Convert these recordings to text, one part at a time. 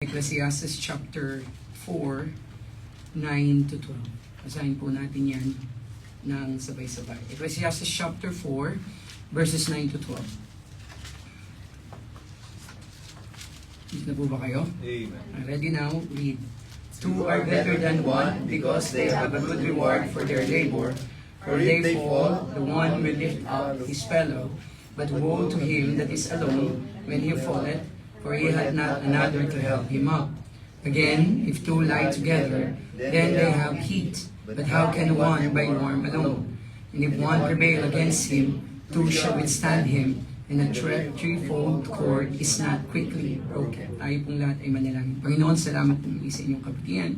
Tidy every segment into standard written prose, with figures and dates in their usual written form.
Ecclesiastes chapter 4, 9 to 12. Basahin po natin yan ng sabay-sabay. Ecclesiastes chapter 4, verses 9 to 12. Read na po ba kayo? Amen. Ready now? Read. Two are better than one because they have a good reward for their labor. For if they fall, the one will lift up his fellow. But woe to him that is alone when he falleth, for he had not another to help him up. Again, if two lie together, then they have heat. But how can one be warm alone? And if one prevail against him, two shall withstand him, and a threefold cord is not quickly broken. Tayo pong lahat ay manalangin. Panginoon, salamat po sa inyong kabutihan.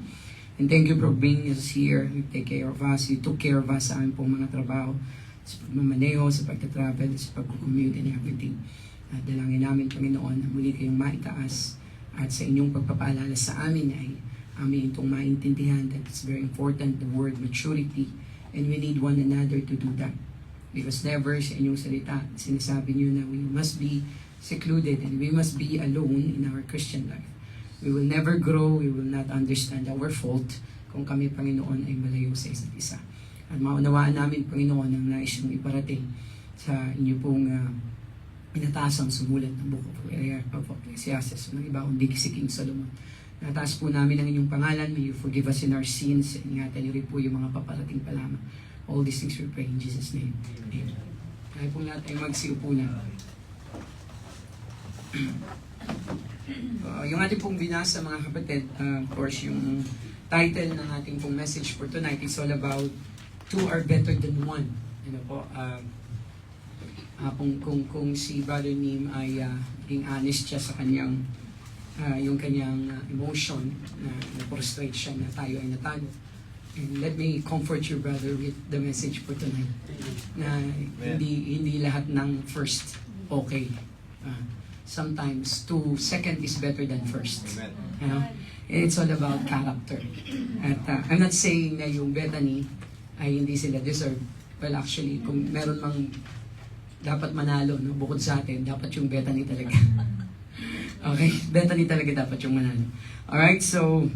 And thank you for bringing us here. You take care of us. You took care of us sa aming pong mga trabaho, sa pagmamaneho, sa pagtatravel, sa pag-commute and everything. At dalangin namin, Panginoon, na muli kayong maitaas at sa inyong pagpapaalala sa amin ay amin itong maintindihan that it's very important, the word maturity, and we need one another to do that. Because never sa inyong salita, sinasabi niyo na we must be secluded and we must be alone in our Christian life. We will never grow, we will not understand our fault kung kami, Panginoon, ay malayo sa isa't isa. At maunawaan namin, Panginoon, ang nais yung iparating sa inyo pong pinatasang sumulat ng Book of Ecclesiastes, ng iba kundi si King Solomon. Nataas po namin ang inyong pangalan. May you forgive us in our sins. Ingatan niyo rin po yung mga paparating pa lamang. All these things we pray in Jesus' name. Amen. Kaya po lahat ay magsiupo na. Yung ating pong binasa, mga kapatid, of course, yung title ng ating pong message for tonight is all about two are better than one. Ano po, kung si Brother Nim ay being honest siya sa kanyang yung kanyang emotion na prostrate siya na tayo ay natalo. And let me comfort you, brother, with the message for tonight. Na hindi lahat ng first okay. Sometimes second is better than first. You know? And it's all about character. At I'm not saying na yung Bethany ay hindi sila deserve. Well, actually, kung meron mang dapat manalo, no, bukod sa atin, dapat yung Bethany talaga. Okay? Bethany talaga dapat yung manalo. Alright, so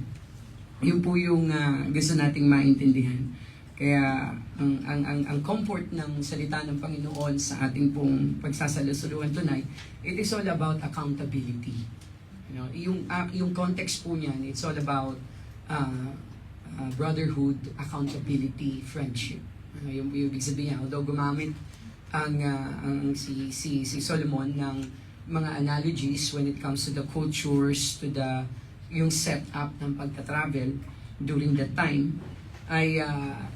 yun po yung gusto nating maintindihan. Kaya ang comfort ng salita ng Panginoon sa ating pong pagsasalusuluhan tonight, it is all about accountability. You know, yung context po niyan, it's all about brotherhood, accountability, friendship. Yung ibig sabihin, although gumamit si Solomon ng mga analogies when it comes to the cultures, to yung setup ng pagta-travel during that time, ay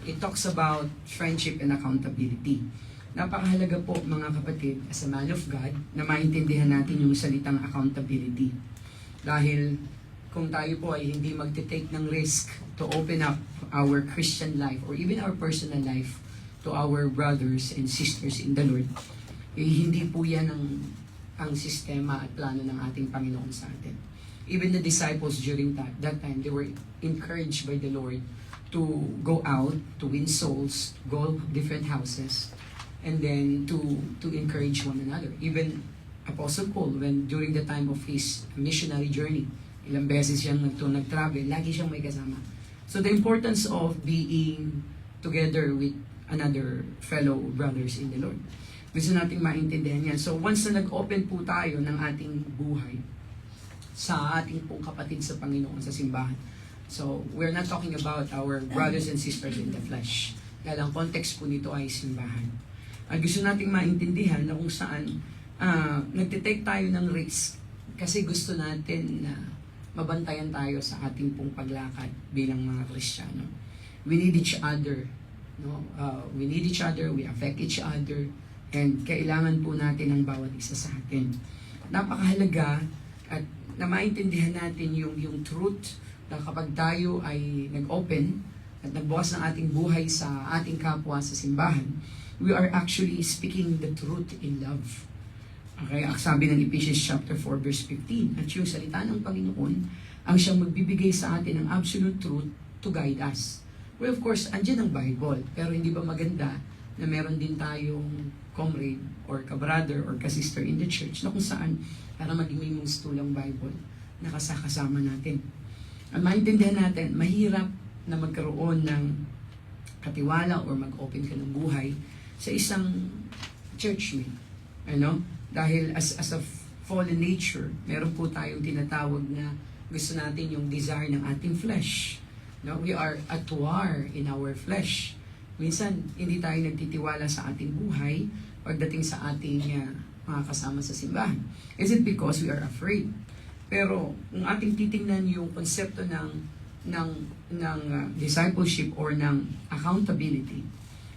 it talks about friendship and accountability. Napakahalaga po, mga kapatid, as a man of God, na maintindihan natin yung salitang accountability. Dahil kung tayo po ay hindi magte-take ng risk to open up our Christian life or even our personal life to our brothers and sisters in the Lord, hindi po yan ang sistema at plano ng ating Panginoon sa atin. Even the disciples during that time, they were encouraged by the Lord to go out, to win souls, go different houses, and then to encourage one another. Even Apostle Paul, when during the time of his missionary journey, ilang beses siyang nag-travel, lagi siyang may kasama. So the importance of being together with another fellow brothers in the Lord. Gusto nating maintindihan yan. So once na nag-open po tayo ng ating buhay sa ating pong kapatid sa Panginoon sa simbahan. So we're not talking about our brothers and sisters in the flesh. Dahil ang context po nito ay simbahan. At gusto nating maintindihan na kung saan nagtitake tayo ng risk kasi gusto natin na mabantayan tayo sa ating pong paglakad bilang mga Kristiyano. We need each other. No? We need each other, we affect each other, and kailangan po natin ang bawat isa sa atin. Napakahalaga at na maintindihan natin yung truth na kapag tayo ay nag-open at nagbukas ng ating buhay sa ating kapwa sa simbahan, we are actually speaking the truth in love. Okay, ang sabi ng Ephesians chapter 4 verse 15, at yung salita ng Panginoon ang siyang magbibigay sa atin ng absolute truth to guide us. Well, of course, andyan ang Bible, pero hindi ba maganda na meron din tayong comrade or ka-brother or ka-sister in the church na kung saan para maging may gusto lang Bible nakasakasama natin. At maintindihan natin, mahirap na magkaroon ng katiwala or mag-open ka ng buhay sa isang churchmate. Ano? Dahil as a fallen nature, meron po tayong tinatawag na gusto natin yung desire ng ating flesh. No? We are at war in our flesh. Minsan, hindi tayo nagtitiwala sa ating buhay pagdating sa ating mga kasama sa simbahan. Is it because we are afraid? Pero kung ating titingnan yung konsepto ng discipleship or ng accountability,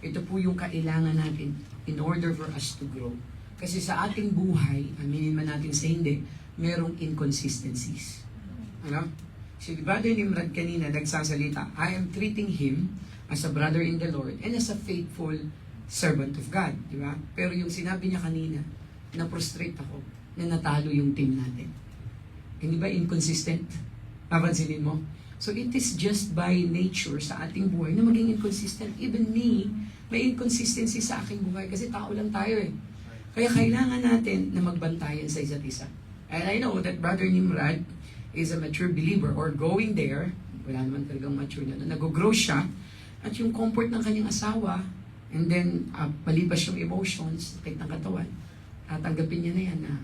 ito po yung kailangan natin in order for us to grow. Kasi sa ating buhay, aminin man natin sa hindi, merong inconsistencies. Ano? Si Brother Nimrod kanina nagsasalita, I am treating him as a brother in the Lord and as a faithful servant of God. Di ba? Pero yung sinabi niya kanina, na-prostrate ako, na natalo yung team natin. Hindi ba inconsistent? Papansinin mo? So it is just by nature sa ating buhay na maging inconsistent. Even me, may inconsistency sa aking buhay kasi tao lang tayo eh. Kaya kailangan natin na magbantayan sa isa't isa. And I know that Brother Nimrod is a mature believer or going there, wala naman talagang mature na, nag-grow siya, at yung comfort ng kanyang asawa, and then malipas yung emotions, sakit ng katawan, tatanggapin niya na yan na,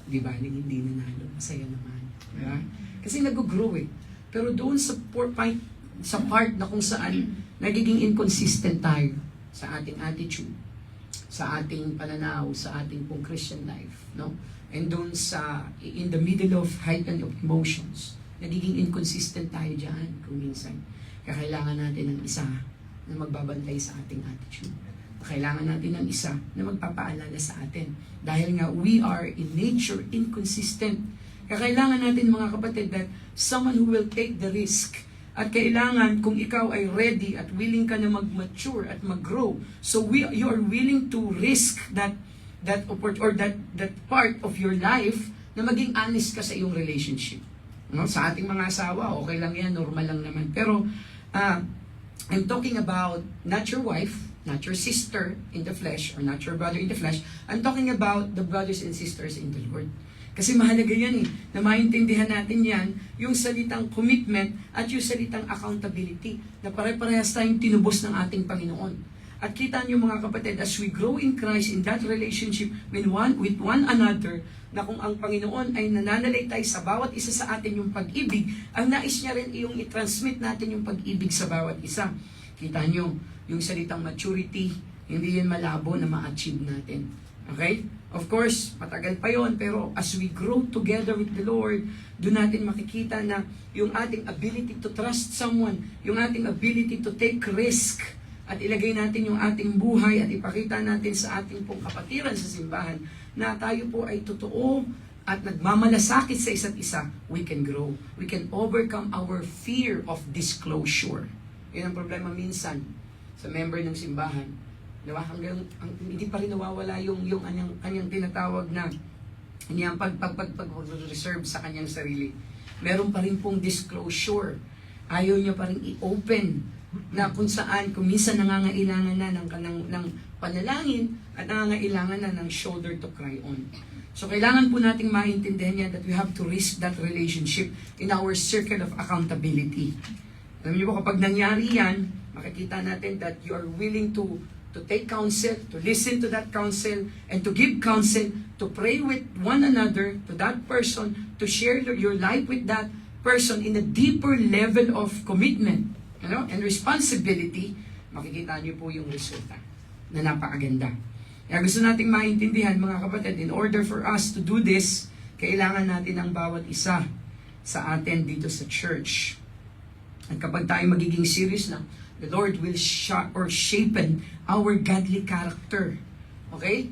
di ba, hindi nanalo, masaya naman. Diba? Kasi nag-grow eh. Pero doon sa part na kung saan nagiging inconsistent tayo sa ating attitude, sa ating pananaw, sa ating pong Christian life, no? And doon in the middle of heightened of emotions, nagiging inconsistent tayo dyan kung minsan. Kaya kailangan natin ng isa na magbabantay sa ating attitude. Kailangan natin ng isa na magpapaalala sa atin. Dahil nga, we are in nature inconsistent. Kaya kailangan natin mga kapatid that someone who will take the risk. At kailangan kung ikaw ay ready at willing ka na mag-mature at mag-grow. So you are willing to risk that part of your life na maging honest ka sa iyong relationship. No? Sa ating mga asawa, okay lang yan, normal lang naman. Pero I'm talking about not your wife, not your sister in the flesh, or not your brother in the flesh. I'm talking about the brothers and sisters in the Lord. Kasi mahalaga yan eh, na maintindihan natin yan, yung salitang commitment at yung salitang accountability, na pare-parehas tayong tinubos ng ating Panginoon. At kita niyo mga kapatid, as we grow in Christ, in that relationship with one another, na kung ang Panginoon ay nananalaytay sa bawat isa sa atin yung pag-ibig, ang nais niya rin yung i-transmit natin yung pag-ibig sa bawat isa. Kita niyo, yung salitang maturity, hindi yan malabo na ma-achieve natin. Okay? Of course, matagal pa yon, pero as we grow together with the Lord, doon natin makikita na yung ating ability to trust someone, yung ating ability to take risk, at ilagay natin yung ating buhay at ipakita natin sa ating pong kapatiran sa simbahan na tayo po ay totoo at nagmamalasakit sa isa't isa, we can grow. We can overcome our fear of disclosure. Yan ang problema minsan sa member ng simbahan. Diba? Hindi pa rin nawawala yung kanyang tinatawag na kanyang pag-reserve sa kanyang sarili. Meron pa rin pong disclosure. Ayaw niya pa rin i-open na kung saan, kung minsan nangangailangan na ng panalangin at nangangailangan na ng shoulder to cry on. So kailangan po nating maintindihan yan that we have to risk that relationship in our circle of accountability. Alam niyo po, kapag nangyari yan, makikita natin that you are willing to take counsel, to listen to that counsel, and to give counsel, to pray with one another, to that person, to share your life with that person in a deeper level of commitment, and responsibility. Makikita niyo po yung resulta na napakaganda. Kaya gusto nating maintindihan mga kapatid, in order for us to do this, kailangan natin ang bawat isa sa atin dito sa church. At kapag tayo magiging serious na, the Lord will shapen our godly character. Okay?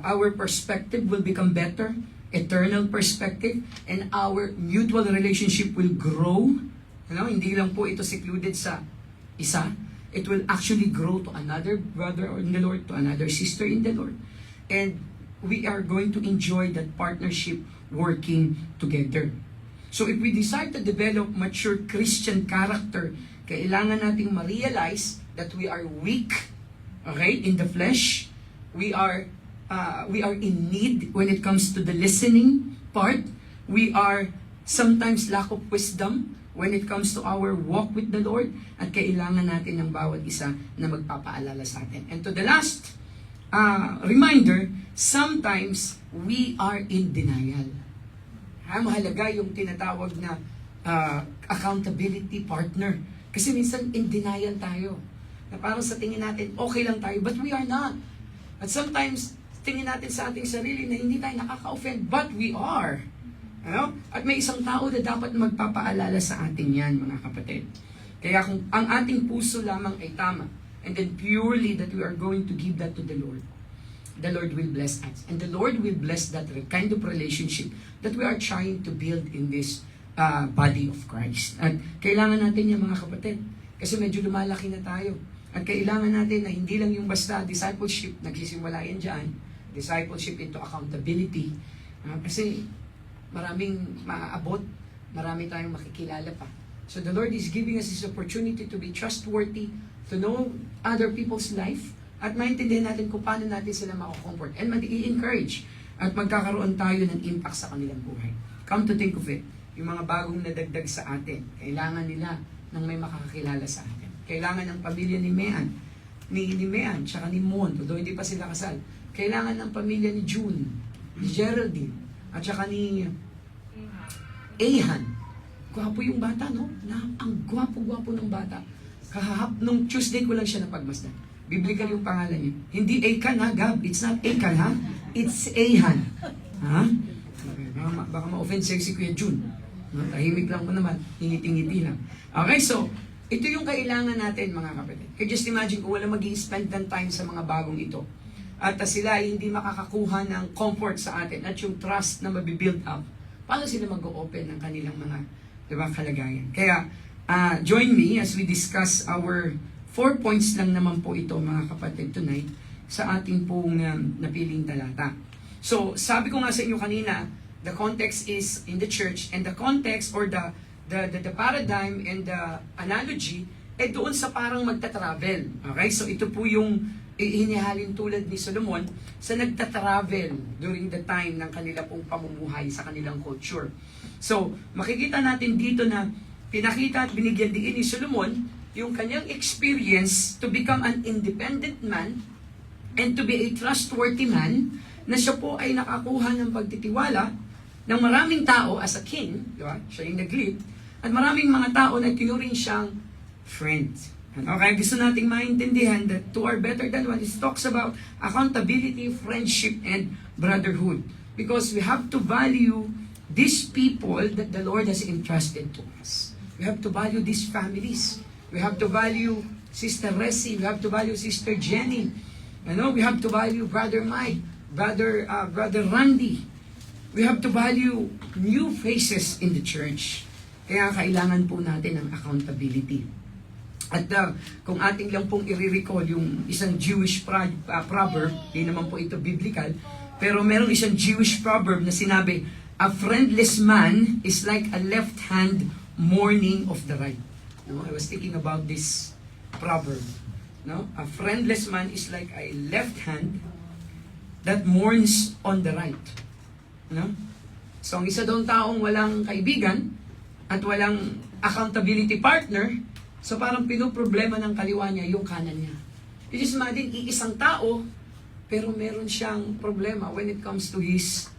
Our perspective will become better, eternal perspective, and our mutual relationship will grow. Hindi lang po ito secluded sa isa. It will actually grow to another brother in the Lord, to another sister in the Lord. And we are going to enjoy that partnership working together. So if we decide to develop mature Christian character, kailangan nating ma-realize that we are weak, okay, in the flesh. We are in need when it comes to the listening part. We are sometimes lack of wisdom when it comes to our walk with the Lord, at kailangan natin ng bawat isa na magpapaalala sa atin. And to the last reminder, sometimes we are in denial. Mahalaga yung tinatawag na accountability partner. Kasi minsan in denial tayo. Na parang sa tingin natin, okay lang tayo, but we are not. At sometimes, tingin natin sa ating sarili na hindi tayo nakaka-offend, but we are. Ano? At may isang tao na dapat magpapaalala sa atin yan, mga kapatid. Kaya kung ang ating puso lamang ay tama, and then purely that we are going to give that to the Lord will bless us. And the Lord will bless that kind of relationship that we are trying to build in this body of Christ. At kailangan natin yan, mga kapatid. Kasi medyo lumalaki na tayo. At kailangan natin na hindi lang yung basta discipleship, nagsisimula yan dyan, discipleship into accountability. Kasi maraming maaabot, marami tayong makikilala pa. So the Lord is giving us this opportunity to be trustworthy, to know other people's life, at maintindihan natin kung paano natin sila mako-comfort and mag-i-encourage at magkakaroon tayo ng impact sa kanilang buhay. Come to think of it, yung mga bagong nadagdag sa atin, kailangan nila ng may makakakilala sa atin. Kailangan ng pamilya ni Mean, tsaka ni Mon, although hindi pa sila kasal. Kailangan ng pamilya ni June, ni Geraldine, at tsaka ni Ahan. Gwapo yung bata, no? Ang gwapo-gwapo ng bata. Nung Tuesday ko lang siya napagmasdan. Biblical yung pangalan niya. Hindi Achan, ha, Gab? It's not Achan, ha? It's Ahan. Ha? Baka ma-offend si Kuya June. Tahimik lang po naman. Ngiti-ngiti lang. Okay, so, ito yung kailangan natin, mga kapatid. Kaya just imagine kung wala mag-i-spend ng time sa mga bagong ito. At sila ay hindi makakakuha ng comfort sa atin at yung trust na mabibuild up. Paano sila mag-open ng kanilang mga, diba, kalagayan? Kaya, join me as we discuss our 4 points lang naman po ito, mga kapatid, tonight sa ating pong napiling talata. So, sabi ko nga sa inyo kanina, the context is in the church, and the context or the paradigm and the analogy ay doon sa parang magta-travel. Okay? So, ito po yung hinihalin tulad ni Solomon sa nagta-travel during the time ng kanila pong pamumuhay sa kanilang culture. So, makikita natin dito na pinakita at binigyan din ni Solomon yung kanyang experience to become an independent man and to be a trustworthy man, na siya po ay nakakuha ng pagtitiwala ng maraming tao as a king, di ba? Siya yung nag-lead, at maraming mga tao na tinuring siyang friend. Okay, gusto nating maintindihan that two are better than one. It talks about accountability, friendship, and brotherhood. Because we have to value these people that the Lord has entrusted to us. We have to value these families. We have to value Sister Resi. We have to value Sister Jenny. We have to value Brother Mike, Brother Randy. We have to value new faces in the church. Kaya kailangan po natin ng accountability. At kung ating lang pong i-recall yung isang Jewish proverb, di naman po ito biblical, pero merong isang Jewish proverb na sinabi, a friendless man is like a left hand mourning of the right. I was thinking about this proverb. A friendless man is like a left hand that mourns on the right. So, ang isa doon taong walang kaibigan at walang accountability partner, so parang pinoproblema ng kaliwa niya yung kanan niya. You just imagine, iisang tao, pero meron siyang problema when it comes to his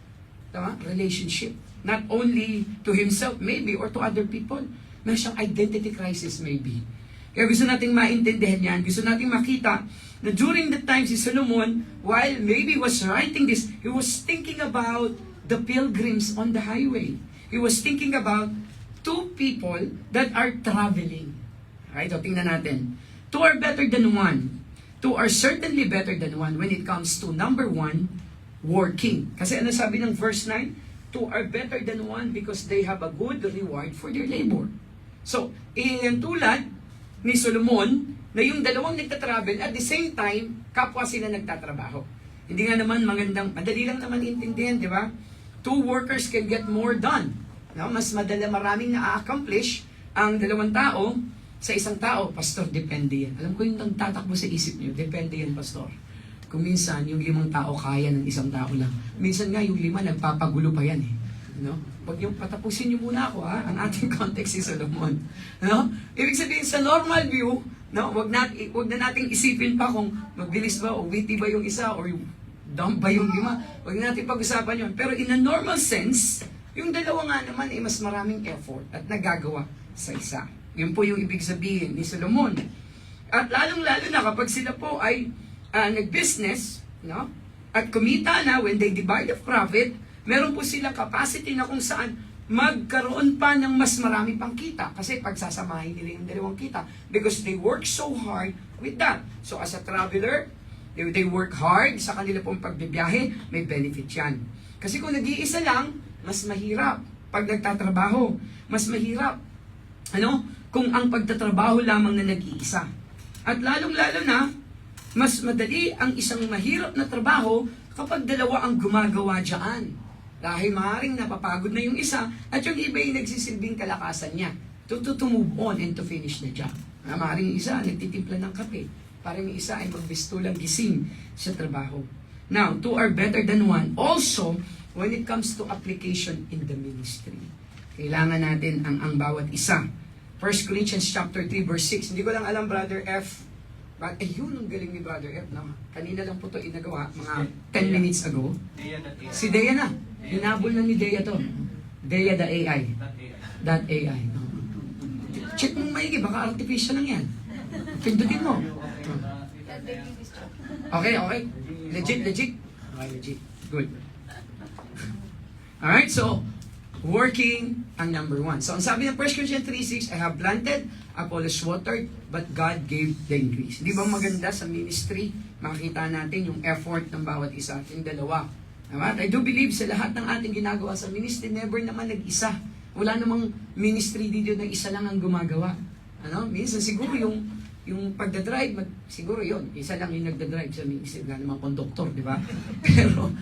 relationship. Not only to himself, maybe, or to other people. Meron siyang identity crisis, maybe. Kaya gusto nating maintindihan yan. Gusto nating makita na during the time si Solomon, while maybe was writing this, he was thinking about the pilgrims on the highway. He was thinking about two people that are traveling. Right? So, tingnan natin. Two are better than one. Two are certainly better than one when it comes to number one, working. Kasi ano sabi ng verse 9? Two are better than one because they have a good reward for their labor. So, tulad ni Solomon na yung dalawang nagtatravel at the same time, kapwa sila nagtatrabaho. Hindi nga naman madali lang naman intindihan, di ba? Two workers can get more done. Mas maraming na-accomplish ang dalawang tao sa isang tao. Pastor, depende yan. Alam ko yung nagtatakbo sa isip niyo, depende yan, Pastor. Kung minsan, yung 5 tao kaya ng isang tao lang. Minsan nga, yung 5, nagpapagulo pa yan eh. No? Wag yung patapusin niyo muna ako, ha? Ang ating context si Solomon. No? Ibig sabihin, sa normal view, no, wag na nating isipin pa kung magbilis ba o witty ba yung isa or dumb ba yung lima. Wag natin pag-usapan yun. Pero in a normal sense, yung dalawa nga naman ay mas maraming effort at nagagawa sa isa. Yun po yung ibig sabihin ni Solomon. At lalong-lalo na kapag sila po ay nag-business, no? At kumita na, when they divide the profit, meron po silang capacity na kung saan magkaroon pa ng mas marami pang kita. Kasi pagsasamahin nila yung dalawang kita. Because they work so hard with that. So as a traveler, they work hard sa kanila pong pagbibiyahe, may benefit yan. Kasi kung nag-iisa lang, mas mahirap pag nagtatrabaho. Mas mahirap, kung ang pagtatrabaho lamang na nag-iisa. At lalong-lalo na, mas madali ang isang mahirap na trabaho kapag dalawa ang gumagawa dyan. Dahil maaaring napapagod na yung isa at yung iba yung nagsisilbing kalakasan niya to move on and to finish the job. Maaaring isa nagtitimpla ng kape para yung isa ay magbistulang gising sa trabaho. Now, two are better than one. Also, when it comes to application in the ministry, kailangan natin ang bawat isa. 1 Corinthians chapter 3 verse 6. Hindi ko lang alam, Brother F. But yun ang galing ni Brother F. No? Kanina lang po ito inagawa, mga 10 minutes ago. Si Dea na. Hinabol na ni Dea to. Dea the AI. That AI. No? Check mo maigi, baka artificial lang yan. Pindutin mo. Okay. Legit. Okay, legit. Good. Alright, so, working ang number one. So, ang sabi ng 1 Corinthians 3:6, I have planted, Apollos watered, but God gave the increase. Di ba maganda sa ministry? Makikita natin yung effort ng bawat isa, yung dalawa. At I do believe sa lahat ng ating ginagawa sa ministry, never naman nag-isa. Wala namang ministry dito na isa lang ang gumagawa. Minsan siguro yung pagdadrive, siguro yon isa lang yung nagdadrive sa ministry, wala namang konduktor, di ba? Pero,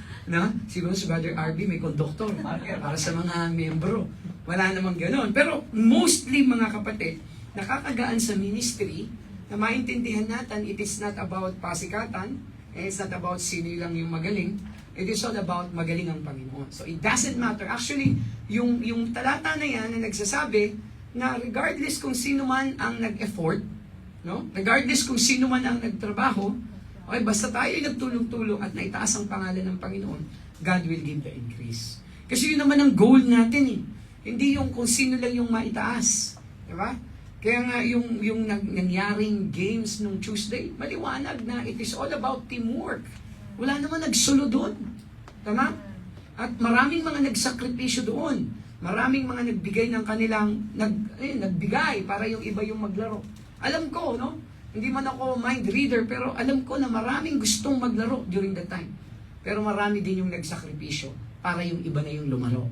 siguro si Brother RB may konduktor para sa mga membro. Wala namang gano'n. Pero mostly mga kapatid, nakakagaan sa ministry na maintindihan natin, it is not about pasikatan, and it's not about sino lang yung magaling, it is all about magaling ang Panginoon. So it doesn't matter. Actually, yung talata na yan na nagsasabi na regardless kung sino man ang nag-effort, no? Regardless kung sino man ang nagtrabaho, okay, basta tayo nagtulong-tulong at naitaas ang pangalan ng Panginoon, God will give the increase. Kasi yun naman ang goal natin eh. Hindi yung kung sino lang yung maitaas. Diba? Kaya nga yung nangyaring games nung Tuesday, maliwanag na it is all about teamwork. Wala naman nagsulo doon. Tama? At maraming mga nagsakripisyo doon. Maraming mga nagbigay ng kanilang, nagbigay para yung iba yung maglaro. Alam ko, no? Hindi man ako mind reader, pero alam ko na maraming gustong maglaro during the time. Pero marami din yung nagsakripisyo para yung iba na yung lumaro.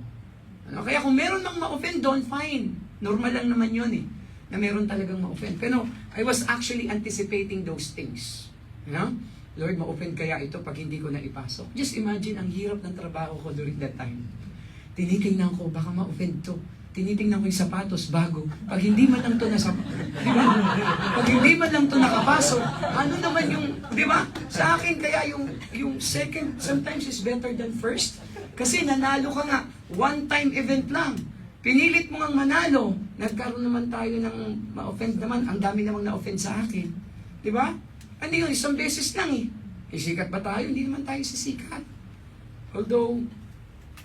Kaya kung meron mang ma-offend doon, fine. Normal lang naman yun eh, na meron talagang ma-offend. Pero I was actually anticipating those things. Lord, ma-offend kaya ito pag hindi ko na ipasok? Just imagine, ang hirap ng trabaho ko during that time. Tinitingnan ko, baka ma-offend to. Tinitingnan ko yung sapatos bago. Pag hindi man lang to diba? Pag hindi man lang to nakapasok, ano naman yung, di ba? Sa akin kaya yung second sometimes is better than first. Kasi nanalo ka nga, one-time event lang. Pinilit mo ngang manalo, nagkaroon naman tayo ng ma-offend naman, ang dami namang na-offend sa akin. Di ba? Ano yun, isang beses lang eh. Sikat ba tayo? Hindi naman tayo sisikat. Although,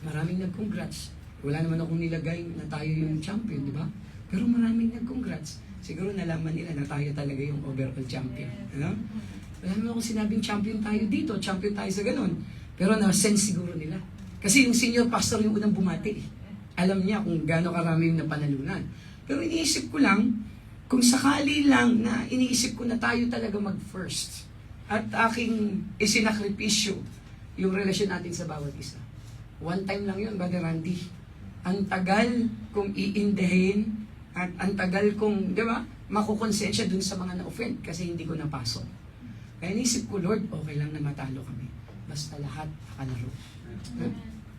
maraming nag-congrats. Wala naman akong nilagay na tayo yung champion, di ba? Pero maraming nag-congrats. Siguro nalaman nila na tayo talaga yung overall champion. Wala naman akong sinabing champion tayo dito, champion tayo sa ganun. Pero na-sense siguro nila. Kasi yung senior pastor yung unang bumati. Alam niya kung gaano karami yung napanalunan. Pero iniisip ko lang, kung sakali lang na iniisip ko na tayo talaga mag-first at aking isinakripisyo yung relasyon natin sa bawat isa. One time lang yun, Brother Randy. Ang tagal kong iindahin at ang tagal kong, di ba, makukonsensya dun sa mga na-offend kasi hindi ko napasok. Kaya nisip ko, Lord, okay lang na matalo kami. Basta lahat nakalaro.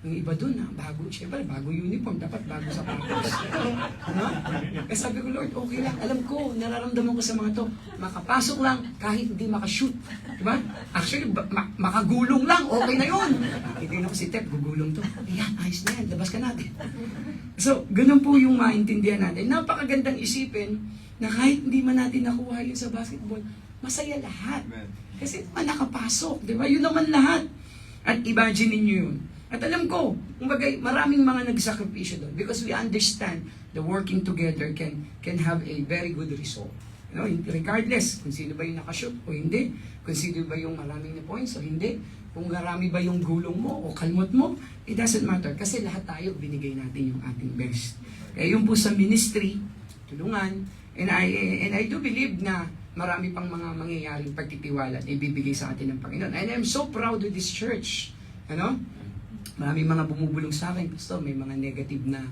Yung iba dun, bago, syempre, bago uniform, dapat bago sapatos. Ano? Kaya sabi ko, Lord, okay lang. Alam ko, nararamdaman ko sa mga to, makapasok lang kahit hindi makashoot. Diba? Actually, makagulong lang, okay na yun. Hindi na ko si Tep, gugulong to. Ayan, ayos na yan, labas ka natin. So, ganun po yung maintindihan natin. Napakagandang isipin na kahit hindi man natin nakuha yun sa basketball, masaya lahat. Kasi nakapasok, di ba? Yun naman lahat. At imagine niyo yun. At alam ko, kumbaga, maraming mga nagsakripisyo doon because we understand the working together can have a very good result. You know, regardless kung sino ba yung nakashoot o hindi, kung sino ba yung maraming na points o hindi, kung marami ba yung gulong mo o kalmot mo, it doesn't matter kasi lahat tayo binigay natin yung ating best. Kaya yung po sa ministry, tulungan, and I do believe na marami pang mga mangyayaring pagtitiwala at ibibigay sa atin ng Panginoon. And I'm so proud of this church. Ano? Maraming mga bumubulong sa akin. Pastor, may mga negative na,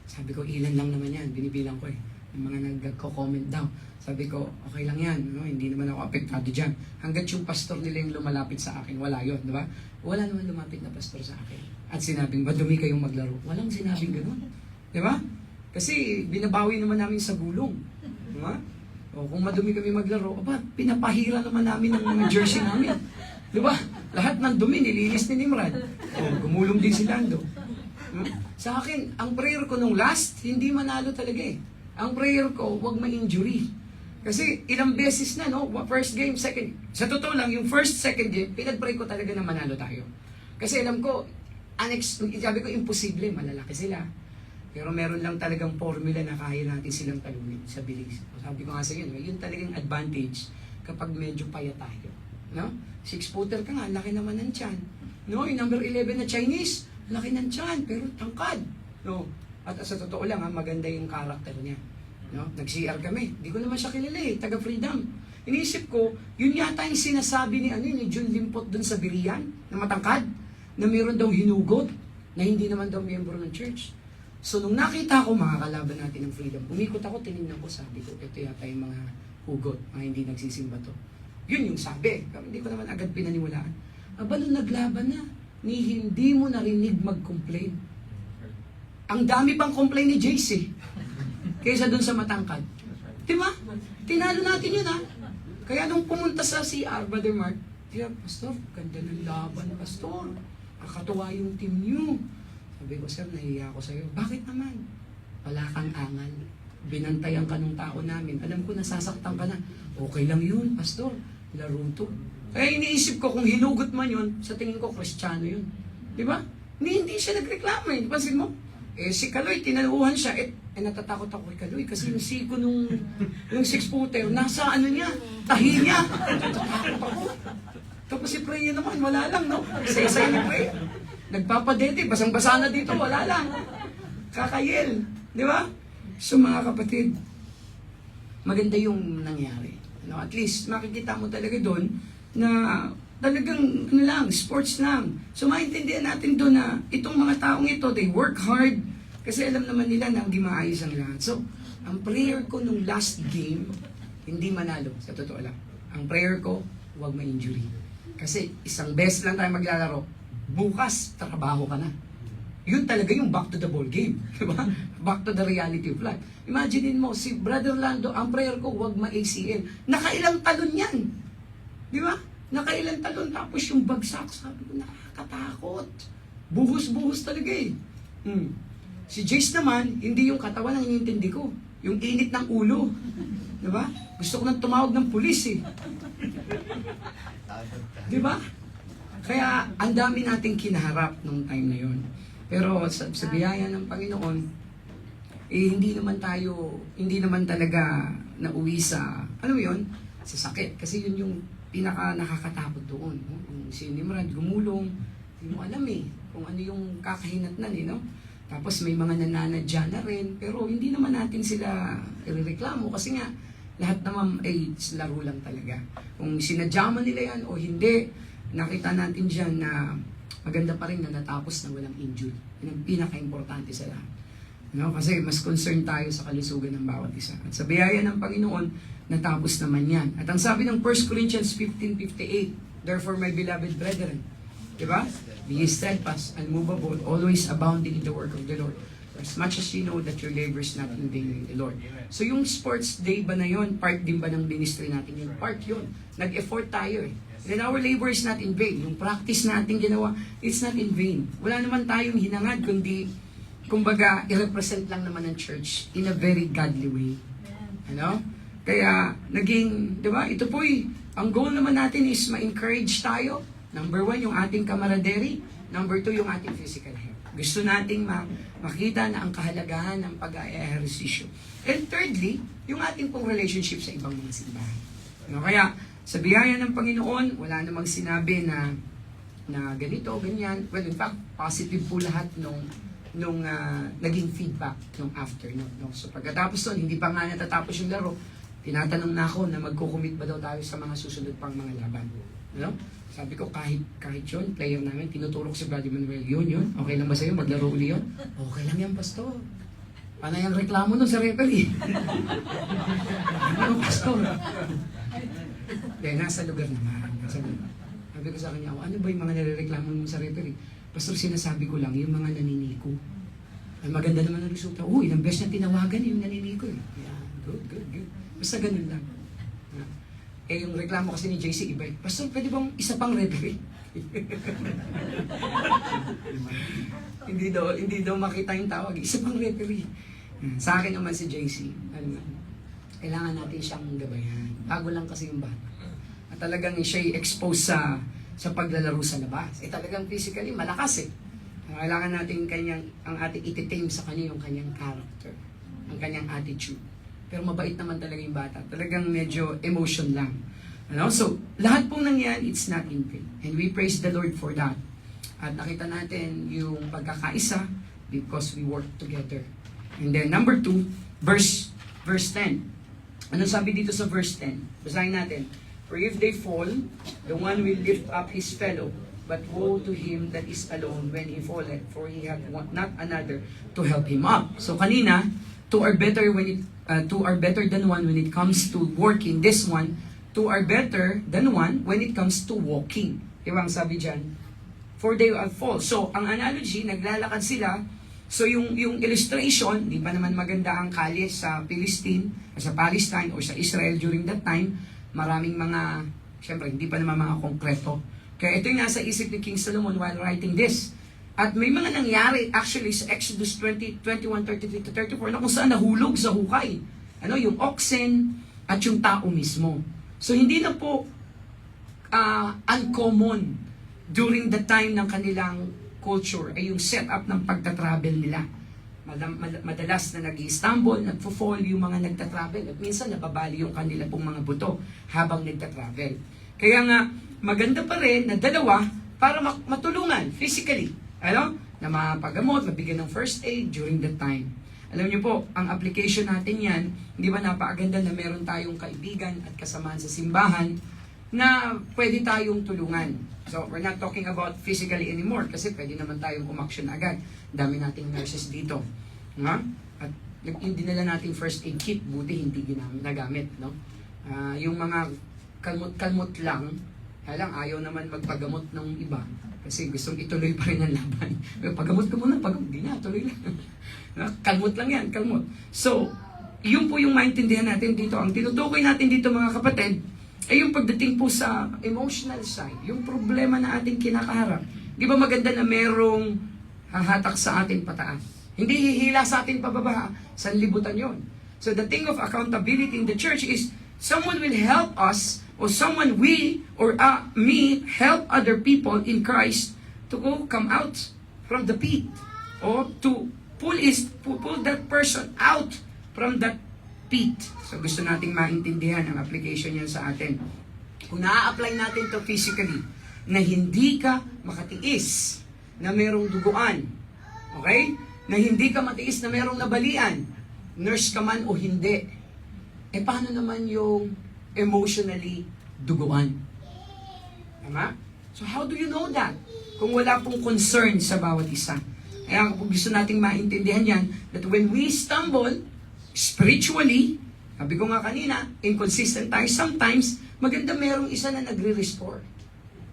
sabi ko, ilan lang naman yan. Binibilang ko eh. Yung mga nagko-comment daw. Sabi ko, okay lang yan. No? Hindi naman ako apektado dyan. Hanggat yung pastor nila yung lumalapit sa akin, wala yun. Di ba? Wala naman lumapit na pastor sa akin. At sinabing, madumi kayong maglaro. Walang sinabing gano'n. Di ba? Kasi binabawi naman namin sa gulong. Di ba? O kung madumi kami maglaro, pinapahira naman namin ng mga jersey namin. Di ba? Lahat ng dumi, nilinis ni Nimrod. Gumulong din si Lando. Sa akin, ang prayer ko nung last, hindi manalo talaga eh. Ang prayer ko, wag ma-injury. Kasi ilang beses na, no? First game, second. Sa totoo lang, yung first, second game, pinag-pray ko talaga na manalo tayo. Kasi alam ko, sabi ko, imposible, malalaki sila. Pero meron lang talagang formula na kaya natin silang talunin sa bilis. Sabi ko nga sa yun, yun talagang advantage kapag medyo paya tayo. No? 6-footer ka nga, laki naman ng tiyan. No? Yung number 11 na Chinese, laki ng tiyan, pero tangkad. No? At sa totoo lang, maganda yung karakter niya. No? Nag-CR kami. Hindi ko naman siya kilala eh, taga-Freedom. Iniisip ko, yun yata yung sinasabi ni Jun Limpot dun sa Birian, na matangkad, na meron daw hinugot, na hindi naman daw miyembro ng church. So, nung nakita ko mga kalaban natin ng Freedom, umikot ako, tinignan ko, sabi ko, ito yata yung mga hugot, mga hindi nagsisimba to. Yun yung sabi. Pero hindi ko naman agad pinaniwalaan. Nung naglaban na, ni hindi mo narinig mag-complain. Ang dami pang complain ni JC kaysa dun sa matangkad. Diba? Tinalo natin yun ha. Kaya nung pumunta sa CR, Brother Mark, Pastor, ganda ng laban, Pastor. Nakakatuwa yung team niyo. Sabi ko, sir, nahiya ako sa'yo. Bakit naman? Wala kang angal. Binantayan ka ng tao namin. Alam ko, nasasaktan ka na. Okay lang yun, Pastor. Laro to. Kaya iniisip ko, kung hinugot man yun, sa tingin ko, Kristiyano yun. Di ba? Hindi siya nagreklamo eh. Pansin mo? Si Kaloy, tinaluhan siya. Natatakot ako kay Kaloy kasi yung siko nung 6-footer, nasa ano niya, tahi niya. Natatakot ako. Tapos si Freya naman, wala lang, no? Isa-isa ni Freya. Nagpapadete, basang-basa na dito, wala lang. Kakayel. Di ba? So mga kapatid, maganda yung nangyari. No, at least makikita mo talaga doon na talagang ano lang, sports lang. So maintindihan natin doon na itong mga taong ito, they work hard kasi alam naman nila na hindi maayos ang lahat. So, ang prayer ko nung last game, hindi manalo, sa totoo lang. Ang prayer ko, huwag ma-injury. Kasi isang beses lang tayo maglalaro, bukas, trabaho ka na. Yun talaga yung back to the ball game. Diba? Back to the reality of life. Imaginein mo, si Brother Lando, ang prayer ko, huwag ma-ACL. Nakailang talon yan. Di ba? Nakailang talon, tapos yung bagsak, sabi ko, nakakatakot. Buhos-buhos talaga eh. Si Jace naman, hindi yung katawan ang inintindi ko. Yung init ng ulo. Di ba? Gusto ko nang tumawag ng pulis eh. Di ba? Kaya ang dami nating kinaharap nung time na yon. Pero sa biyaya ng Panginoon, hindi naman talaga nauwi sa, ano yun, sa sakit. Kasi yun yung pinaka nakakatakot doon. Kung si Nimrod gumulong, hindi mo alam eh, kung ano yung kakahinatnan eh, no? Tapos may mga nananadya na rin, pero hindi naman natin sila irereklamo kasi nga, lahat naman ay laro lang talaga. Kung sinadya man nila yan o hindi, nakita natin dyan na maganda pa rin na natapos na walang injury. Yun ang pinaka-importante sa lahat. No? Kasi mas concerned tayo sa kalusugan ng bawat isa. At sa biyaya ng Panginoon, natapos naman yan. At ang sabi ng 1 Corinthians 15:58, therefore, my beloved brethren, Diba? Be steadfast, unmovable, always abounding in the work of the Lord. For as much as you know that your labor is not in vain in the Lord. So yung sports day ba na yun, part din ba ng ministry natin yun? Part yun. Nag-effort tayo eh. And our labor is not in vain. Yung practice natin ginawa, it's not in vain. Wala naman tayong hinangad, kundi, kumbaga, i-represent lang naman ng church in a very godly way. Ano? Kaya, naging, di ba, ito po'y, ang goal naman natin is ma-encourage tayo. Number 1, yung ating camaraderie. Number 2, yung ating physical health. Gusto nating makita na ang kahalagahan ng pag-ehersisyo. And thirdly, yung ating pong relationship sa ibang mga simbahan. Ano? Kaya, sa biyaya ng Panginoon, wala namang sinabi na ganito, ganyan. Well, in fact, positive po lahat nung naging feedback nung afternoon. No? So pagkatapos nun, hindi pa nga natatapos yung laro, tinatanong na ako na magkukumit ba daw tayo sa mga susunod pang mga laban. No? Sabi ko, kahit yun, player namin, tinutulok si Brother Manuel, yun, okay lang ba sa'yo, maglaro uli yun? Okay lang yan, Pastor. Panay ang reklamo nun sa referee. Ano, Pastor? Dahil nasa lugar naman. Sabi ko sa kanya, ano ba yung mga nare-reklamo mo sa referee? Pastor, sinasabi ko lang, yung mga naniniko. Ay, maganda naman ang resulta. Ilang beses na tinawagan yung naniniko eh. Yeah, good. Basta ganun lang. Yung reklamo kasi ni JC, iba eh. Pastor, pwede bang isa pang referee? hindi daw makita yung tawag. Isa pang referee. Sa akin naman si JC, kailangan natin siyang gabayan. Bago lang kasi yung bata. At talagang siya expose sa paglalaro sa labas. Talagang physically malakas eh. Kailangan natin ang ating ititame sa kanya yung kanyang character, ang kanyang attitude. Pero mabait naman talaga yung bata. Talagang medyo emotion lang. So, lahat pong nangyari, it's not in vain. And we praise the Lord for that. At nakita natin yung pagkakaisa because we work together. And then number 2, verse 10. Ano sabi dito sa verse 10? Basahin natin. For if they fall, the one will lift up his fellow, but woe to him that is alone when he falleth, for he hath not another to help him up. So kanina, two are better than one when it comes to working. This one, two are better than one when it comes to walking. Diba ang sabi dyan? For they will fall. So ang analogy, naglalakad sila. So yung illustration, di pa naman maganda ang kalye sa Palestine or sa Israel during that time. Maraming mga, syempre, hindi pa naman mga konkreto. Kaya ito yung nasa isip ni King Solomon while writing this. At may mga nangyari actually sa Exodus 20, 21, 33 to 34 na kung saan nahulog sa hukay. Yung oxen at yung tao mismo. So hindi na po uncommon during the time ng kanilang culture ay yung setup ng pagta-travel nila. Madalas na nag-i-stumble, nagfo-fall yung mga nagta-travel at minsan nababali yung kanila pong mga buto habang nagta-travel. Kaya nga, maganda pa rin na dalawa para matulungan physically. Na mapagamot, mabigyan ng first aid during that time. Alam niyo po, ang application natin yan, hindi ba napakaganda na meron tayong kaibigan at kasamaan sa simbahan na pwede tayong tulungan. So, we're not talking about physically anymore kasi pwede naman tayong umaksyon agad. Dami nating nurses dito. At yung dinala nating first aid kit, buti hindi nagamit. No? Yung mga kalmot-kalmot lang, ayaw naman magpagamot ng iba kasi gustong ituloy pa rin ang laban. Pagamot ka muna, hindi na, tuloy lang. Kalmot lang yan, kalmot. So, yun po yung maintindihan natin dito. Ang tinutukoy natin dito mga kapatid, ay yung pagdating po sa emotional side, yung problema na ating kinakaharap. Di ba maganda na merong hahatak sa atin pataas? Hindi hihila sa atin pababa, sanlibutan yon. So the thing of accountability in the church is someone will help us or someone me help other people in Christ to come out from the pit or to pull that person out from that pit. So gusto nating maintindihan ang application niya sa atin. Kung na-apply natin to physically, na hindi ka makatiis na merong duguan, okay? Na hindi ka matiis na merong nabalian, nurse ka man o hindi. Paano naman yung emotionally duguan? Tama? So how do you know that? Kung wala pong concern sa bawat isa. Kaya gusto nating maintindihan yan, that when we stumble, spiritually, sabi ko nga kanina, inconsistent tayo sometimes, maganda merong isa na nagre-restore.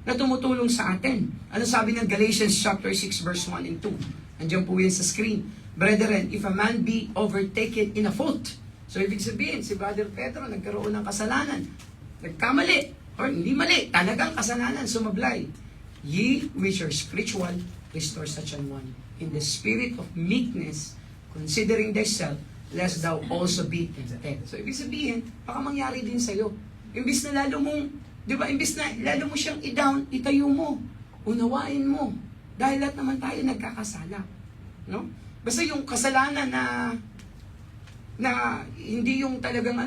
na tumutulong sa atin. Ano sabi ng Galatians chapter 6 verse 1 and 2? Andiyan po yan sa screen. Brethren, if a man be overtaken in a fault. So ibig sabihin, si Brother Pedro nagkaroon ng kasalanan. Nagkamali. Or hindi mali. Talagang kasalanan, sumablay. Ye which are spiritual, restore such an one. In the spirit of meekness, considering thyself, lest thou also be tempted. So ibig sabihin, baka mangyari din sa'yo. Imbis na lalo mong, di ba, imbis na lalo mo siyang i-down, itayo mo, unawain mo. Dahil lahat naman tayo nagkakasala. No? Basta yung kasalanan na hindi yung talagang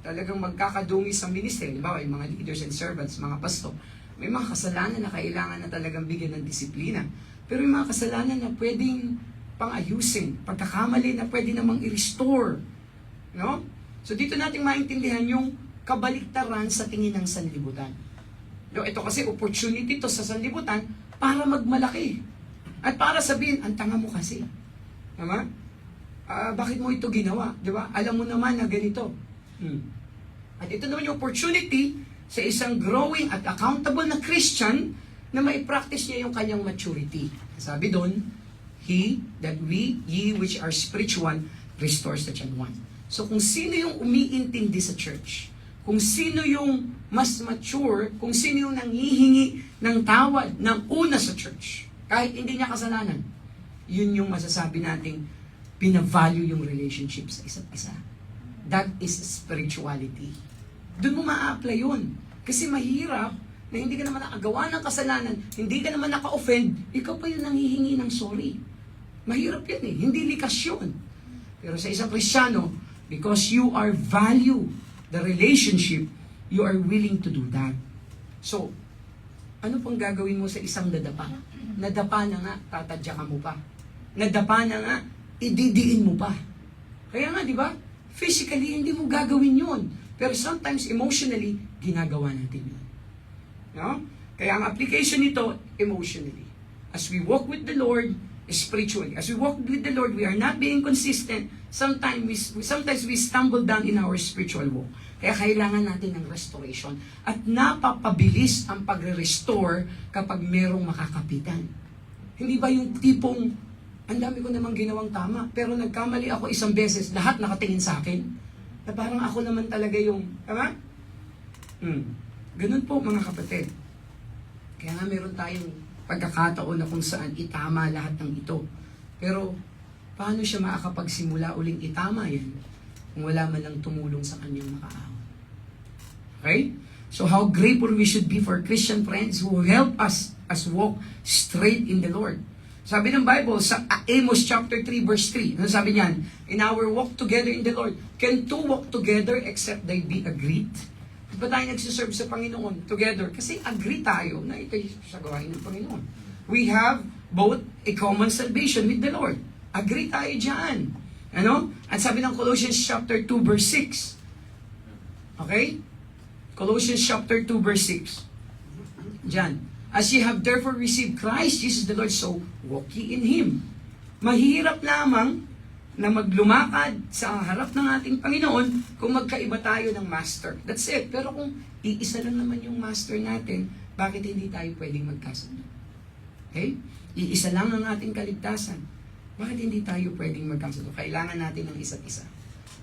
talagang magkakadungi sa ministry. Di ba, yung mga leaders and servants, mga pasto, may mga kasalanan na kailangan na talagang bigyan ng disiplina. Pero yung mga kasalanan na pwedeng pang-ayusin, pagkakamali na pwede namang i-restore. No? So dito natin maintindihan yung kabaliktaran sa tingin ng sanlibutan. No, ito kasi opportunity to sa sanlibutan para magmalaki. At para sabihin, ang tanga mo kasi. Tama? Bakit mo ito ginawa? Di ba? Alam mo naman na ganito. At ito naman yung opportunity sa isang growing at accountable na Christian na mai-practice niya yung kanyang maturity. Sabi doon, ye which are spiritual, restores such an one. So kung sino yung umiintindi sa church, kung sino yung mas mature, kung sino yung nanghihingi ng tawad ng una sa church, kahit hindi niya kasalanan, yun yung masasabi nating pinavalue yung relationship sa isa't isa. That is spirituality. Doon mo ma-apply yun. Kasi mahirap na hindi ka naman nakagawa ng kasalanan, hindi ka naman naka-offend, ikaw pa yung nanghihingi ng sorry. Mahirap yan eh. Hindi likas yun. Pero sa isang Kristiyano, because you are value the relationship, you are willing to do that. So, ano pang gagawin mo sa isang nadapa? Nadapa na nga, tatadya ka mo pa. Nadapa na nga, ididiin mo pa. Kaya nga, di ba? Physically, hindi mo gagawin yun. Pero sometimes, emotionally, ginagawa natin yun. No? Kaya ang application nito, emotionally. As we walk with the Lord, spiritually. As we walk with the Lord, we are not being consistent. Sometimes we stumble down in our spiritual walk. Kaya kailangan natin ng restoration. At napapabilis ang pagre-restore kapag merong makakapitan. Hindi ba yung tipong, ang dami ko namang ginawang tama, pero nagkamali ako isang beses, lahat nakatingin sa akin. Na parang ako naman talaga yung, tama? Ganun po mga kapatid. Kaya nga meron tayong pagkakataon na kung saan itama lahat ng ito. Pero, paano siya makakapagsimula uling itama yan kung wala man lang tumulong sa kanyang makaahon? Okay? So, how grateful we should be for Christian friends who help us walk straight in the Lord. Sabi ng Bible, sa Amos chapter 3 verse 3, ano sabi niyan? In our walk together in the Lord, can two walk together except they be agreed? Di ba tayo nagsiserve sa Panginoon together? Kasi agree tayo na ito sa gawain ng Panginoon. We have both a common salvation with the Lord. Agree tayo dyan. Ano? At sabi ng Colossians chapter 2 verse 6. Okay? Colossians chapter 2 verse 6. Dyan. As ye have therefore received Christ Jesus the Lord, so walk ye in Him. Mahirap lamang na maglumakad sa harap ng ating Panginoon kung magkaiba tayo ng master. That's it. Pero kung iisa lang naman yung master natin, bakit hindi tayo pwedeng magkasunod? Okay? Iisa lang ang ating kaligtasan. Bakit hindi tayo pwedeng magkasunod? Kailangan natin ng isa't isa.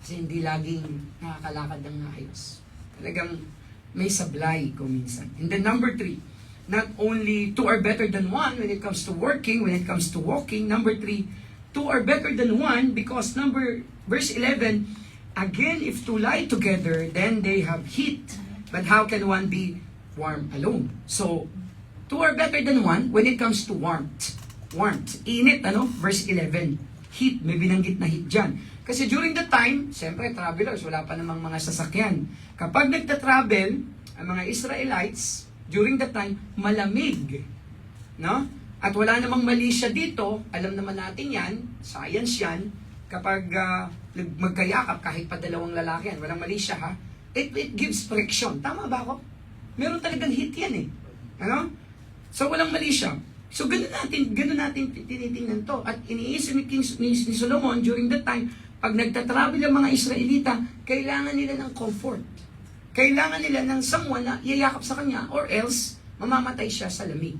Kasi hindi laging nakakalakad ng maayos. Talagang may sablay ko minsan. And then number 3, not only two are better than one when it comes to working, when it comes to walking. Number 3, two are better than one because verse 11, again, if two lie together, then they have heat. But how can one be warm alone? So, two are better than one when it comes to warmth. Warmth. Init, Verse 11. Heat. May binanggit na heat dyan. Kasi during the time, siyempre, travelers, wala pa namang mga sasakyan. Kapag nagta-travel, ang mga Israelites, during that time, malamig. No? At wala namang mali siya dito, alam naman natin yan, science yan, kapag magkayakap, kahit pa dalawang lalaki yan, walang mali siya ha, it gives friction. Tama ba ako? Meron talagang heat yan eh. Ano? So walang mali siya. So ganun natin tinitingnan to. At iniisip ni Solomon during that time, pag nagtatravel ang mga Israelita, kailangan nila ng comfort. Kailangan nila ng someone na yayakap sa kanya or else mamamatay siya sa lamig.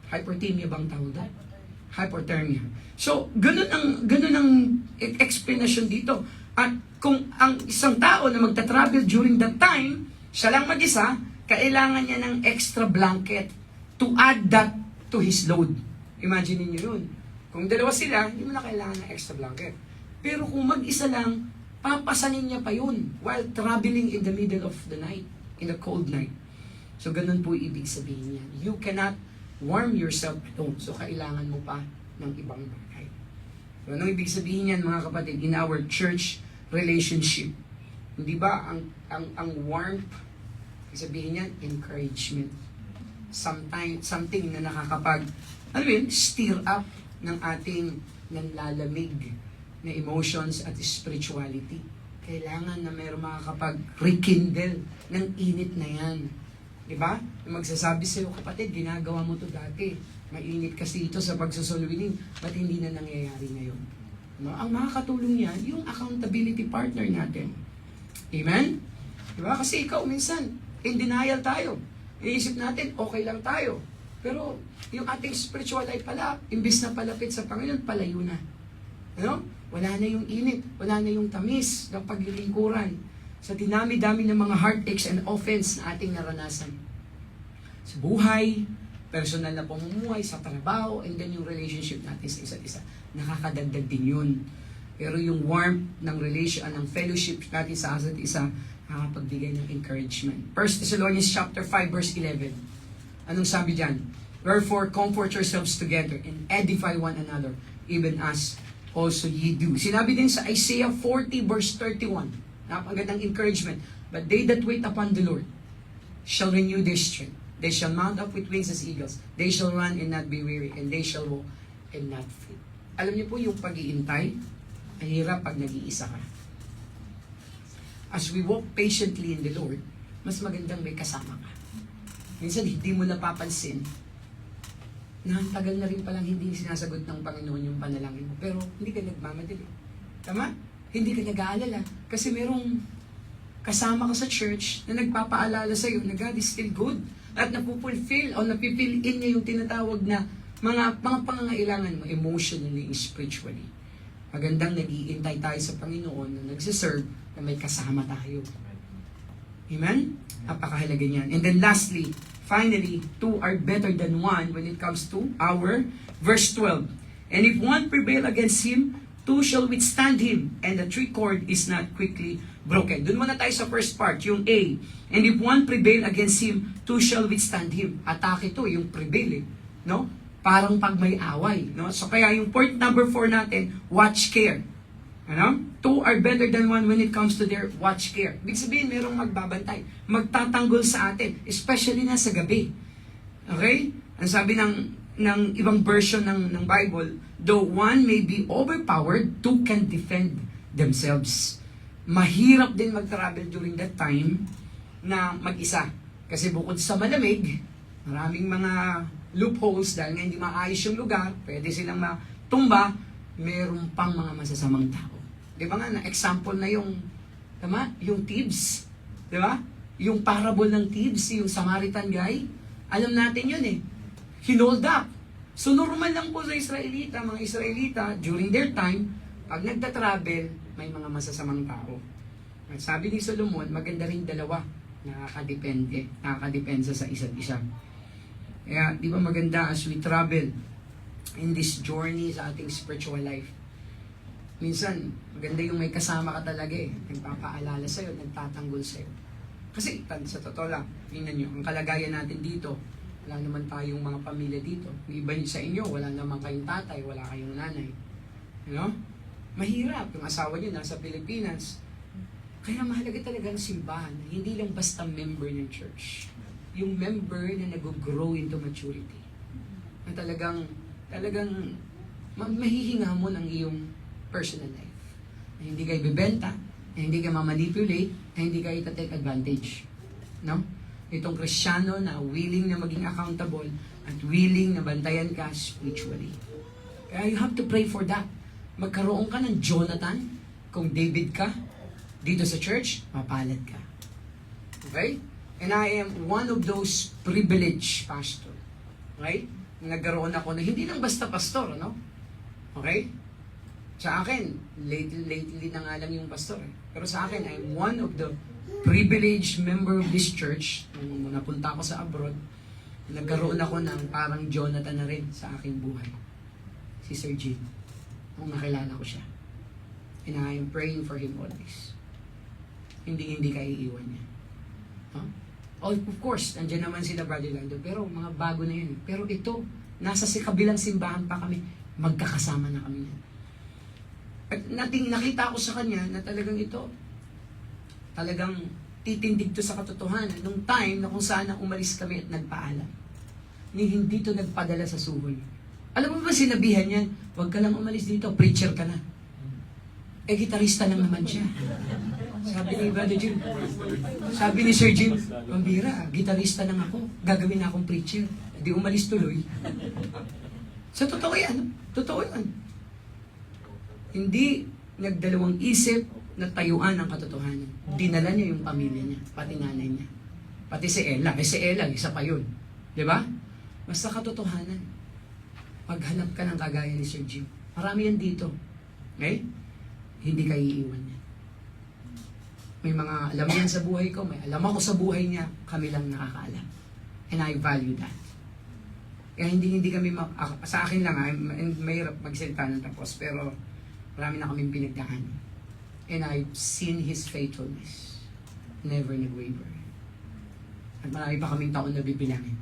Hypothermia bang tawag doon? Hypothermia. So, ganun ang explanation dito. At kung ang isang tao na magta-travel during that time, siya lang mag-isa, kailangan niya ng extra blanket to add that to his load. Imagine niyo yun. Kung dalawa sila, hindi mo na kailangan ng extra blanket. Pero kung mag-isa lang, papasanin niya pa yun while traveling in the middle of the night, in a cold night. So, ganun po ibig sabihin niya. You cannot warm yourself alone. So, kailangan mo pa ng ibang bagay. So, anong ibig sabihin niyan, mga kapatid, in our church relationship? Hindi ba, ang warmth, sabihin niyan, encouragement. Something na nakakapag, stir up ng ating nanlalamig na emotions at spirituality. Kailangan na mayroong makakapag-rekindle ng init na yan. Diba? Magsasabi sa'yo, kapatid, ginagawa mo to dati. Mainit kasi ito sa pagsusulwiling. Ba't hindi na nangyayari ngayon? No? Ang makakatulong yan, yung accountability partner natin. Amen? Diba? Kasi ikaw minsan, in denial tayo. Iisip natin, okay lang tayo. Pero yung ating spiritual life pala, imbis na palapit sa Panginoon, palayo na. Ano? Wala na yung init, wala na yung tamis ng paglilingkuran sa dinami-dami ng mga heartaches and offense na ating naranasan. Sa buhay, personal na pamumuhay, sa trabaho, and then yung relationship natin sa isa't isa. Nakakadagdag din yun. Pero yung warmth ng relation, ng fellowship natin sa isa't isa, nakakapagbigay ng encouragement. 1 Thessalonians chapter 5 verse 11. Anong sabi dyan? Wherefore, comfort yourselves together and edify one another, even as also ye do. Sinabi din sa Isaiah 40 verse 31. Napakagandang encouragement. But they that wait upon the Lord shall renew their strength. They shall mount up with wings as eagles. They shall run and not be weary, and they shall walk and not faint. Alam niyo po yung pag-iintay, ang hirap pag nag-iisa ka. As we walk patiently in the Lord, mas magandang may kasama ka. Minsan hindi mo napapansin na ang tagal na rin palang hindi sinasagot ng Panginoon yung panalangin mo. Pero hindi ka nagmamadali. Tama? Hindi ka nag-aalala. Kasi merong kasama ka sa church na nagpapaalala sa'yo na God is still good. At napupulfill o napifill in niya yung tinatawag na mga pangangailangan mo emotionally, spiritually. Magandang nag-iintay tayo sa Panginoon na nagsiserve na may kasama tayo. Amen? Napakahalaga niyan. And then lastly, finally, two are better than one when it comes to our verse 12. And if one prevail against him, two shall withstand him, and the tree cord is not quickly broken. Doon muna tayo sa first part, yung A. And if one prevail against him, two shall withstand him. Atake ito, yung prevail no? Parang pag may away, no? So kaya yung point number 4 natin, watch care. Ano? Two are better than one when it comes to their watch care. Ibig sabihin, merong magbabantay, magtatanggol sa atin, especially na sa gabi. Okay? Ang sabi ng ibang version ng Bible, though one may be overpowered, two can defend themselves. Mahirap din mag-travel during that time na mag-isa. Kasi bukod sa malamig, maraming mga loopholes dahil nga hindi maayos yung lugar, pwede silang matumba, meron pang mga masasamang tao. Di ba nga, na-example na yung, tama? Yung thieves. Di ba? Yung parable ng thieves, yung Samaritan guy. Alam natin yun Hinold up. So normal lang po sa Israelita, mga Israelita, during their time, pag nagta-travel, may mga masasamang tao. At sabi ni Solomon, maganda rin dalawa. Nakakadepensa sa isa't isa. Kaya, di ba maganda as we travel in this journey sa ating spiritual life. Minsan, maganda yung may kasama ka talaga nagpapaalala sa'yo, nagtatanggol sa'yo. Kasi, sa totoo lang, tingnan nyo, ang kalagayan natin dito, wala naman tayong mga pamilya dito. Yung iba sa inyo, wala naman kayong tatay, wala kayong nanay. Mahirap, yung asawa nyo nasa Pilipinas. Kaya mahalaga talaga ang simbahan, hindi lang basta member ng church. Yung member na nag-grow into maturity. Na talagang mahihinga mo ng iyong personal life. Na hindi kayo bibenta, na hindi kayo mamanipulate, na hindi kayo take advantage. No? Itong Kristiyano na willing na maging accountable at willing na bantayan ka spiritually. Kaya you have to pray for that. Magkaroon ka ng Jonathan, kung David ka, dito sa church, mapalad ka. Okay? And I am one of those privileged pastor. Right? Nagkaroon ako na hindi lang basta pastor, no? Okay? Sa akin, lately na nga lang yung pastor. Eh. Pero sa akin, I'm one of the privileged member of this church. Nung napunta ako sa abroad, nagkaroon ako ng parang Jonathan na rin sa aking buhay. Si Sir Jim. Nung nakilala ko siya. And I am praying for him always. Hindi ka iiwan niya. Huh? Oh, of course, nandiyan naman sila Brother Lando, pero mga bago na yun. Pero ito, nasa kabilang simbahan pa kami, magkakasama na kami yan. At nakita ko sa kanya na talagang ito, talagang titindig to sa katotohanan. Nung time na kung saan umalis kami at nagpaalam. Hindi to nagpadala sa suhol. Alam mo ba sinabihan niyan, huwag ka lang umalis dito, preacher ka na. Eh, gitarista lang naman siya. Sabi ni Brother Jim, sabi ni Sir Jim, pambira, gitarista lang ako, gagawin na akong preacher. Di umalis tuloy. So, totoo yan. Totoo yan. Hindi nagdalawang isip na tayuan ang katotohanan. Dinala niya yung pamilya niya, pati nanay niya. Pati si Ella. Eh, si Ella, isa pa yun. Di ba? Basta katotohanan. Maghanap ka ng kagaya ni Sir Jim. Marami yan dito. Okay? Hindi ka iiwan niya. May mga alam yan sa buhay ko, may alam ako sa buhay niya, kami lang nakakaalam. And I value that. Kaya hindi kami, sa akin lang, mahirap magsalita ng tapos, pero marami na kaming pinagdaan. And I've seen His faithfulness. Never nag-waver. At marami pa kaming taon na bibilangin.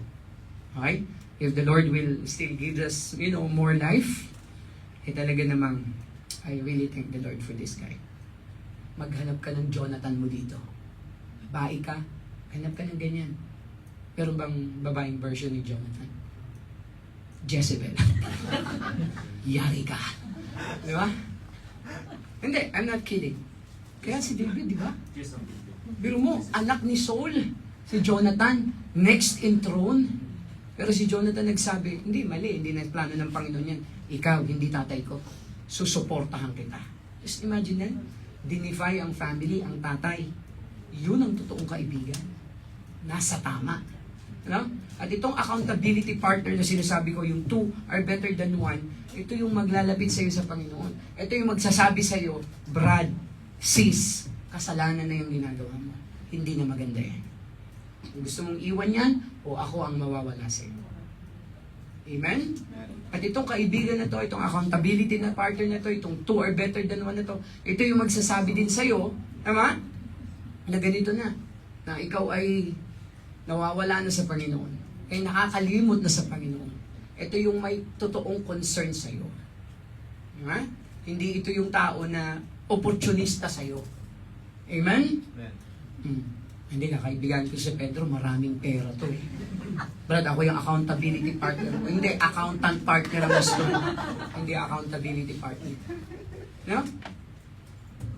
Okay? If the Lord will still give us, more life, talaga namang, I really thank the Lord for this guy. Maghanap ka ng Jonathan mo dito. Babae ka, hanap ka ng ganyan. Pero bang babaeng version ni Jonathan? Jezebel. Yari ka. Di ba? Hindi, I'm not kidding. Kaya si David, di ba? Biro mo, anak ni Saul, si Jonathan, next in throne. Pero si Jonathan nagsabi, hindi, mali, hindi na plano ng Panginoon yan. Ikaw, hindi tatay ko. Susuportahan kita. Just imagine that. Dinify ang family, ang tatay. Yun ang totoong kaibigan. Nasa tama. No? At itong accountability partner na sinasabi ko, yung two are better than one, ito yung maglalapit sa iyo sa Panginoon. Ito yung magsasabi sa iyo, Brad, sis, kasalanan na yung ginagawa mo. Hindi na maganda yan. Kung gusto mong iwan yan, o ako ang mawawala sa iyo. Amen? At itong kaibigan na to, itong accountability na partner na to, itong two are better than one na to, ito yung magsasabi din sa'yo, tama? Na ganito na ikaw ay nawawala na sa Panginoon, ay nakakalimot na sa Panginoon. Ito yung may totoong concern sa'yo. Tama? Hindi ito yung tao na opportunista sa'yo. Amen? Hindi ka, kaibigan ko si Pedro, maraming pera to eh. Brad, ako yung accountability partner. Hindi, accountant partner ang gusto. Hindi accountability partner. No?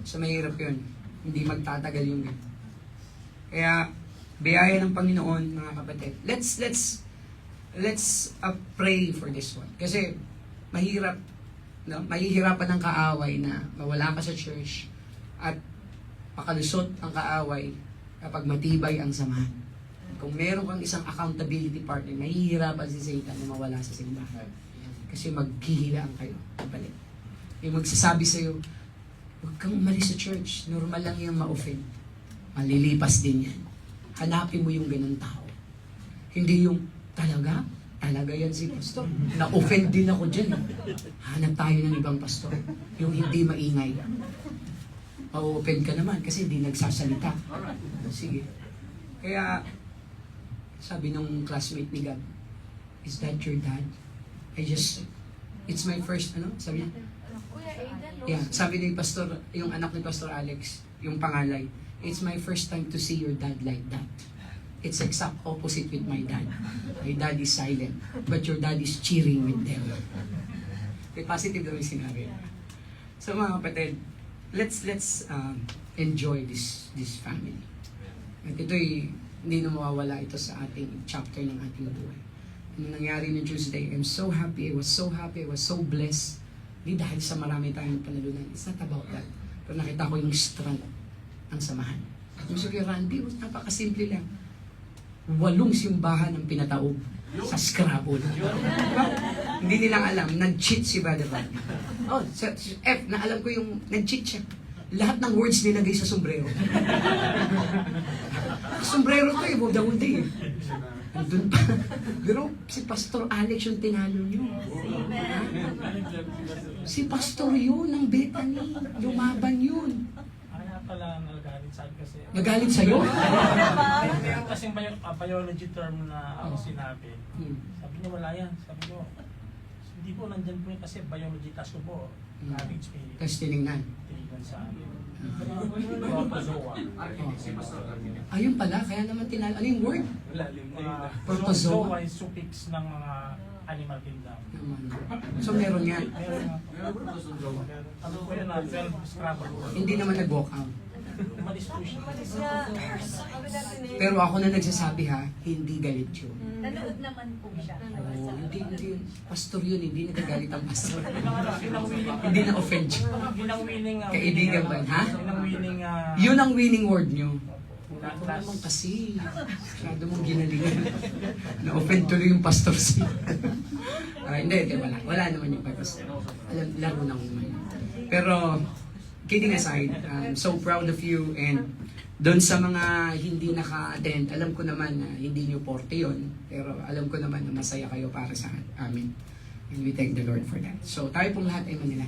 So, mahirap yun. Hindi magtatagal yung yun. Kaya, biyaya ng Panginoon, mga kapatid. Let's pray for this one. Kasi, mahirap, no? Mahihirapan ng kaaway na mawala ka sa church at pakalusot ang kaaway kapag matibay ang samahan. Kung meron kang isang accountability partner, mahihirapan si Satan na mawala sa simbahan. Kasi maghihilaan kayo. Balik. Yung magsasabi sa'yo, huwag kang umalis sa church. Normal lang yung ma-offend. Malilipas din yan. Hanapin mo yung ganun tao. Hindi yung, talaga yan si pastor. Na-offend din ako dyan. Hanap tayo ng ibang pastor. Yung hindi maingay. Ma-offend ka naman kasi hindi nagsasalita. Sige. Kaya, sabi nung classmate ni Gab, is that your dad? It's my first, sabi niya? Yeah, sabi ni Pastor, yung anak ni Pastor Alex, yung pangalay, it's my first time to see your dad like that. It's exact opposite with my dad. My dad is silent, but your dad is cheering with them. May positive daw yung sinabi. So mga kapatid, let's enjoy this family. At ito'y hindi na mawawala ito sa ating chapter ng ating buhay. Ano nangyari no Tuesday, I was so happy, I was so blessed. Hindi dahil sa marami tayong panalunan. It's not about that. Pero nakita ko yung strength ng samahan. At yung sige, Randy, napakasimple lang. 8 simbahan ang pinataob sa Scrabble. Diba? Hindi nilang alam, nag-cheat si Brother Rodney. Oh, sa F, na alam ko yung nag-cheat siya. Lahat ng words nilagay sa sombrero. Sombrero to eh, buda-buda eh. Andun pa. Pero si Pastor Alex yung tinalo niyo. Si Pastor yun, ng Bethany. Lumaban yun. Kaya pala nagagalit sa akin kasi. Nagalit sa'yo? Meron kasing biology term na ako sinabi. Sabi niya wala yan. Sabi niyo, hindi po nandyan po yun kasi biology task ko po. College may Tapos tinignan. tinignan sa amin. Protozoa. Ayun pala, kaya naman tinalo. Ano yung word? Protozoa. Protozoa is suffix ng mga animal kingdom. So meron yan. Meron nga po. Ano po yun na 12 Scrabble word. Hindi naman nag-walk out. Umalis po siya. Pero ako na nagsasabi ha, hindi galit yun. Nanood naman po siya. Oo, hindi yun. Pastor yun, hindi nagagalit ang pastor. Yun ang winning. Hindi na-offend yun. Yun ang winning. Kaibigan ba? Ha? Yun ang winning. Yun ang winning word nyo. Ako last. naman kasi, masyado mong ginalingan. Na-offend tuloy yung pastor siya. Hindi, wala naman yung pastor. Alam, laro lang naman yun. Pero, kidding aside, I'm so proud of you and doon sa mga hindi naka-attend, alam ko naman na hindi nyo porte yun, pero alam ko naman na masaya kayo para sa amin. And we thank the Lord for that. So tayo pong lahat ay manila.